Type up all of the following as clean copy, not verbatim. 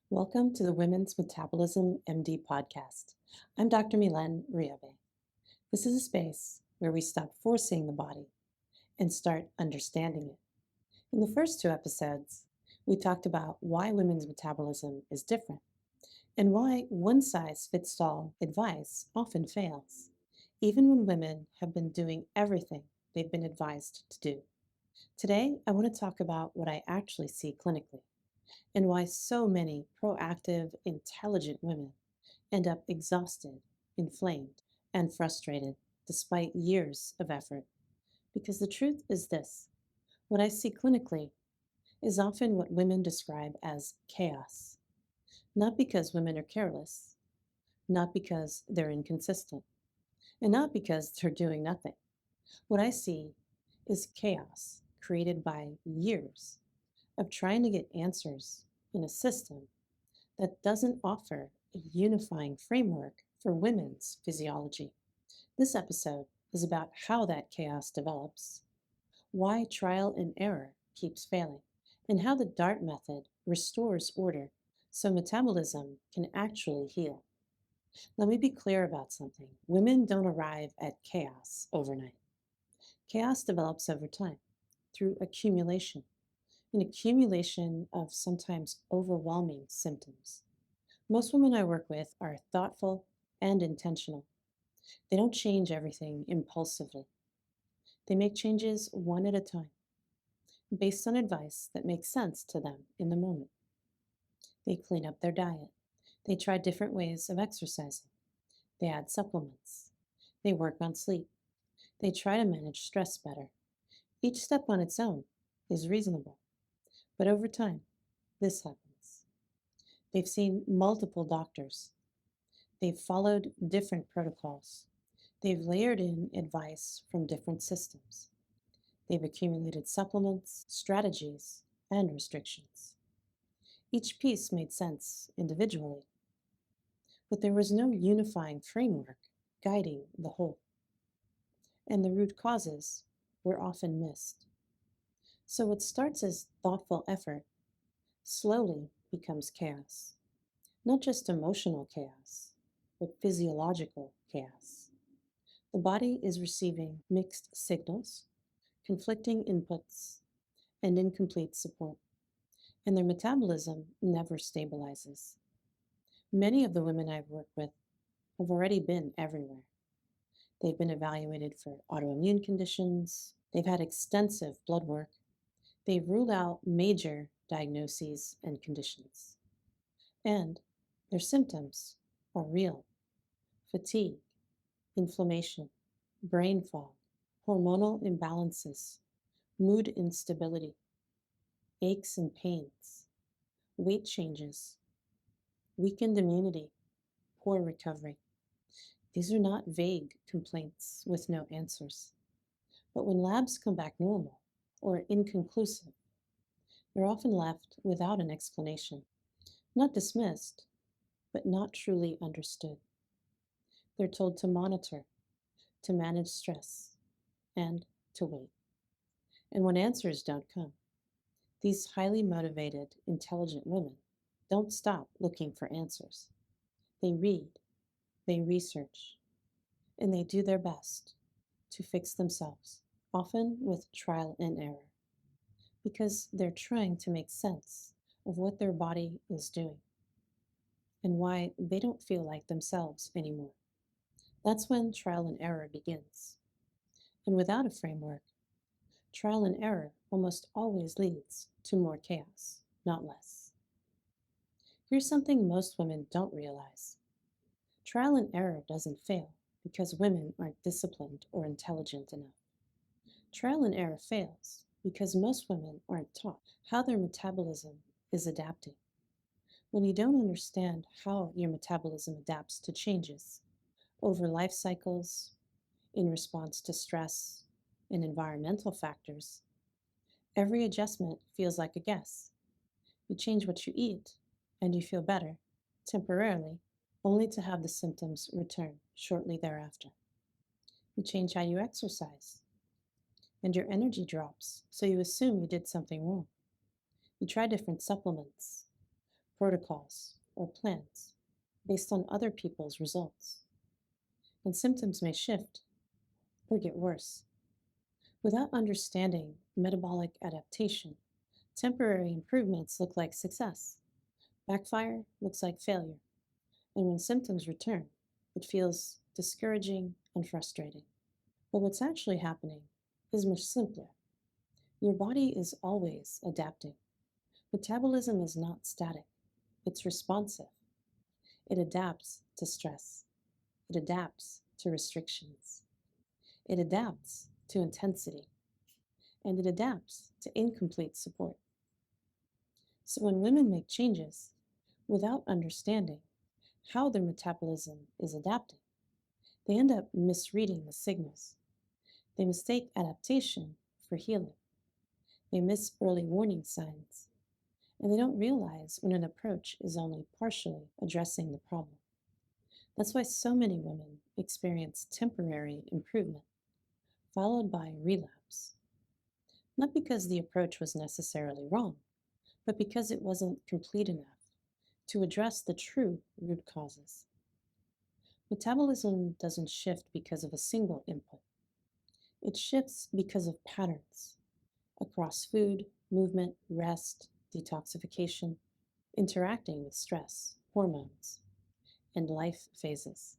Welcome to the Women's Metabolism MD podcast. I'm Dr. Milen Riave. This is a space where we stop forcing the body and start understanding it. In the first two episodes, we talked about why women's metabolism is different and why one size fits all advice often fails, even when women have been doing everything they've been advised to do. Today, I want to talk about what I actually see clinically and why so many proactive, intelligent women end up exhausted, inflamed, and frustrated despite years of effort. Because the truth is this: what I see clinically is often what women describe as chaos, not because women are careless, not because they're inconsistent, and not because they're doing nothing. What I see is chaos created by years of trying to get answers in a system that doesn't offer a unifying framework for women's physiology. This episode is about how that chaos develops, why trial and error keeps failing, and how the DART method restores order so metabolism can actually heal. Let me be clear about something. Women don't arrive at chaos overnight. Chaos develops over time through accumulation, an accumulation of sometimes overwhelming symptoms. Most women I work with are thoughtful and intentional. They don't change everything impulsively. They make changes one at a time, based on advice that makes sense to them in the moment. They clean up their diet. They try different ways of exercising. They add supplements. They work on sleep. They try to manage stress better. Each step on its own is reasonable, but over time, this happens. They've seen multiple doctors. They've followed different protocols. They've layered in advice from different systems. They've accumulated supplements, strategies, and restrictions. Each piece made sense individually, but there was no unifying framework guiding the whole, and the root causes were often missed. So what starts as thoughtful effort slowly becomes chaos, not just emotional chaos, but physiological chaos. The body is receiving mixed signals, conflicting inputs, and incomplete support, and their metabolism never stabilizes. Many of the women I've worked with have already been everywhere. They've been evaluated for autoimmune conditions, they've had extensive blood work, they've ruled out major diagnoses and conditions, and their symptoms are real: fatigue, inflammation, brain fog, hormonal imbalances, mood instability, aches and pains, weight changes, weakened immunity, poor recovery. These are not vague complaints with no answers. But when labs come back normal or inconclusive, they're often left without an explanation, not dismissed, but not truly understood. They're told to monitor, to manage stress, and to wait. And when answers don't come, these highly motivated, intelligent women don't stop looking for answers. They read, they research, and they do their best to fix themselves, often with trial and error, because they're trying to make sense of what their body is doing and why they don't feel like themselves anymore. That's when trial and error begins. And without a framework, trial and error almost always leads to more chaos, not less. Here's something most women don't realize: trial and error doesn't fail because women aren't disciplined or intelligent enough. Trial and error fails because most women aren't taught how their metabolism is adapting. When you don't understand how your metabolism adapts to changes over life cycles, in response to stress and environmental factors, every adjustment feels like a guess. You change what you eat, and you feel better, temporarily, only to have the symptoms return shortly thereafter. You change how you exercise, and your energy drops, so you assume you did something wrong. You try different supplements, protocols, or plans based on other people's results. And symptoms may shift or get worse. Without understanding metabolic adaptation, temporary improvements look like success. Backfire looks like failure. And when symptoms return, it feels discouraging and frustrating. But what's actually happening is much simpler. Your body is always adapting. Metabolism is not static, it's responsive. It adapts to stress, it adapts to restrictions, it adapts to intensity, and it adapts to incomplete support. So when women make changes without understanding how their metabolism is adapting, they end up misreading the signals. They mistake adaptation for healing. They miss early warning signs, and they don't realize when an approach is only partially addressing the problem. That's why so many women experience temporary improvement, followed by relapse. Not because the approach was necessarily wrong, but because it wasn't complete enough to address the true root causes. Metabolism doesn't shift because of a single input. It shifts because of patterns across food, movement, rest, detoxification, interacting with stress, hormones, and life phases.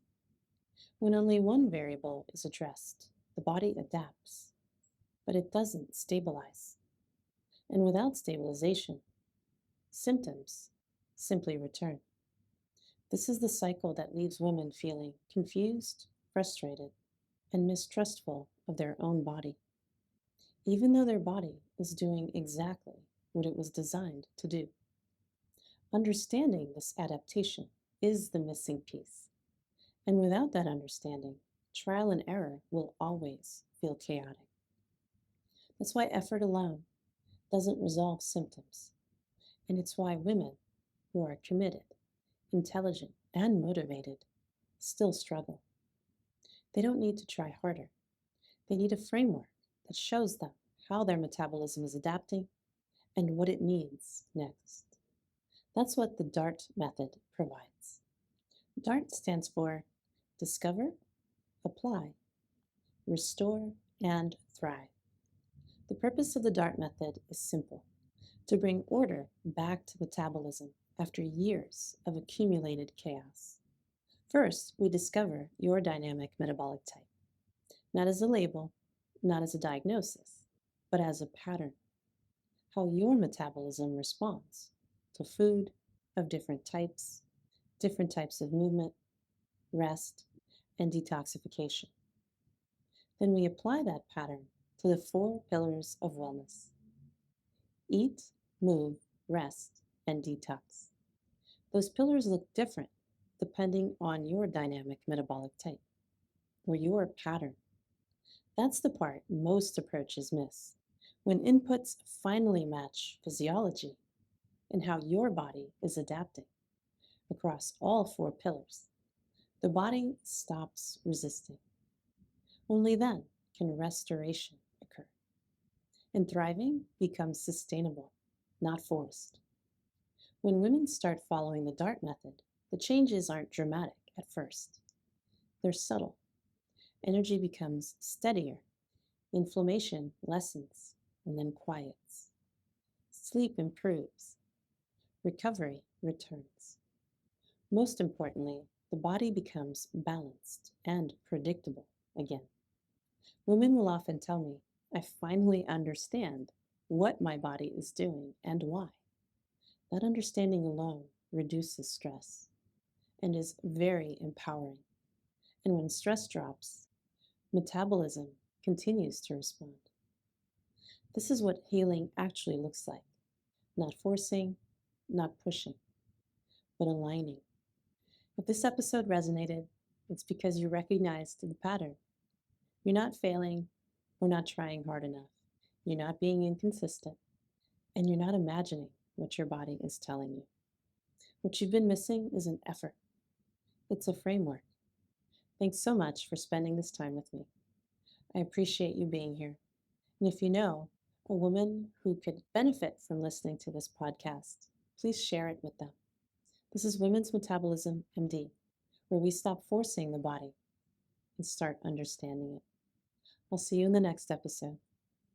When only one variable is addressed, the body adapts, but it doesn't stabilize. And without stabilization, symptoms simply return. This is the cycle that leaves women feeling confused, frustrated, and mistrustful of their own body, even though their body is doing exactly what it was designed to do. Understanding this adaptation is the missing piece. And without that understanding, trial and error will always feel chaotic. That's why effort alone doesn't resolve symptoms. And it's why women who are committed, intelligent, and motivated still struggle. They don't need to try harder. They need a framework that shows them how their metabolism is adapting and what it needs next. That's what the DART method provides. DART stands for Discover, Apply, Restore, and Thrive. The purpose of the DART method is simple: to bring order back to metabolism after years of accumulated chaos. First, we discover your dynamic metabolic type, not as a label, not as a diagnosis, but as a pattern. How your metabolism responds to food of different types of movement, rest, and detoxification. Then we apply that pattern to the 4 pillars of wellness: eat, move, rest, and detox. Those pillars look different depending on your dynamic metabolic type or your pattern. That's the part most approaches miss. When inputs finally match physiology and how your body is adapting across all 4 pillars, the body stops resisting. Only then can restoration occur. And thriving becomes sustainable, not forced. When women start following the DART method, the changes aren't dramatic at first. They're subtle. Energy becomes steadier, inflammation lessens and then quiets. Sleep improves, recovery returns. Most importantly, the body becomes balanced and predictable again. Women will often tell me, I finally understand what my body is doing and why. That understanding alone reduces stress and is very empowering. And when stress drops, metabolism continues to respond. This is what healing actually looks like: not forcing, not pushing, but aligning. If this episode resonated, it's because you recognized the pattern. You're not failing or not trying hard enough. You're not being inconsistent, and you're not imagining what your body is telling you. What you've been missing is an effort. It's a framework. Thanks so much for spending this time with me. I appreciate you being here. And if you know a woman who could benefit from listening to this podcast, please share it with them. This is Women's Metabolism MD, where we stop forcing the body and start understanding it. I'll see you in the next episode.